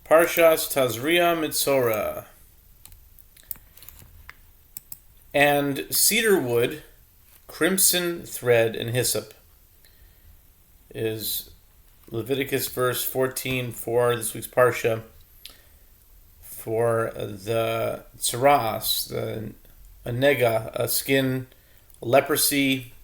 Parshah Tazria Metzora. And cedar wood, crimson thread, and hyssop is Leviticus verse 14 for this week's Parshah. For the tzaras, a nega, a skin, leprosy.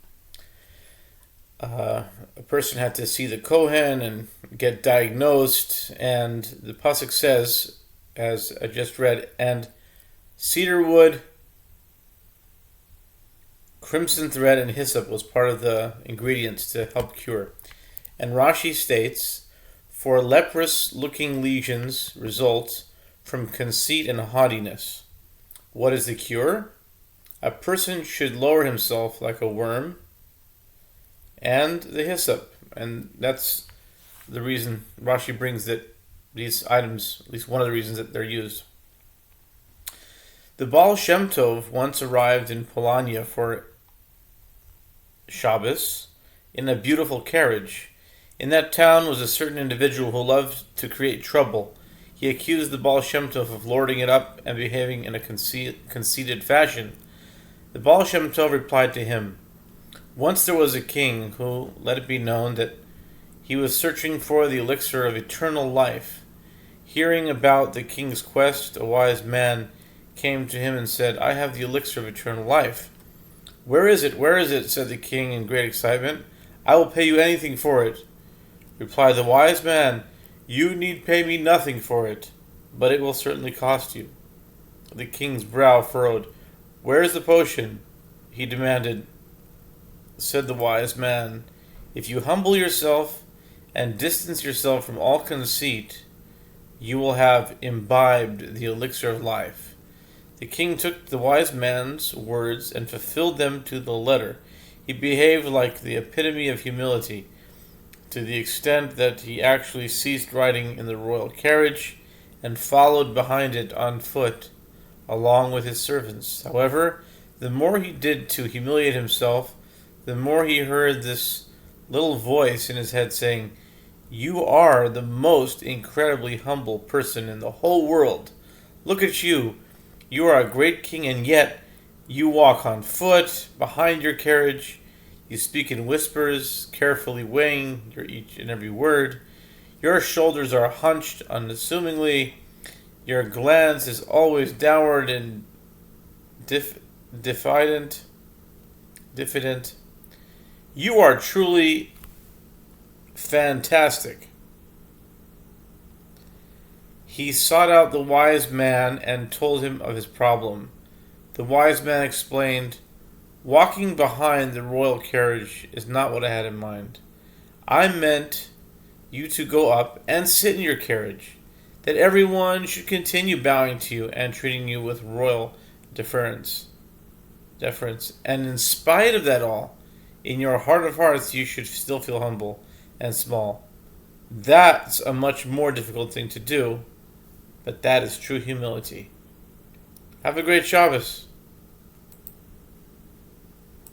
A person had to see the Kohen and get diagnosed, and the pasuk says, as I just read, and cedar wood, crimson thread, and hyssop was part of the ingredients to help cure. And Rashi states, for leprous-looking lesions result from conceit and haughtiness. What is the cure? A person should lower himself like a worm, and the hyssop. And that's the reason Rashi brings that these items, at least one of the reasons that they're used. The Baal Shem Tov once arrived in Polania for Shabbos in a beautiful carriage. In that town was a certain individual who loved to create trouble. He accused the Baal Shem Tov of lording it up and behaving in a conceited fashion. The Baal Shem Tov replied to him, once there was a king who let it be known that he was searching for the elixir of eternal life. Hearing about the king's quest, a wise man came to him and said, I have the elixir of eternal life. Where is it? Where is it? Said the king in great excitement. I will pay you anything for it. Replied the wise man, you need pay me nothing for it, but it will certainly cost you. The king's brow furrowed. Where is the potion? He demanded. Said the wise man, if you humble yourself and distance yourself from all conceit, you will have imbibed the elixir of life. The king took the wise man's words and fulfilled them to the letter. He behaved like the epitome of humility, to the extent that he actually ceased riding in the royal carriage and followed behind it on foot, along with his servants. However, the more he did to humiliate himself, the more he heard this little voice in his head saying, you are the most incredibly humble person in the whole world. Look at you. You are a great king, and yet you walk on foot behind your carriage. You speak in whispers, carefully weighing your each and every word. Your shoulders are hunched unassumingly. Your glance is always downward and diffident. You are truly fantastic. He sought out the wise man and told him of his problem. The wise man explained, walking behind the royal carriage is not what I had in mind. I meant you to go up and sit in your carriage, that everyone should continue bowing to you and treating you with royal deference. And in spite of that all, in your heart of hearts, you should still feel humble and small. That's a much more difficult thing to do, but that is true humility. Have a great Shabbos.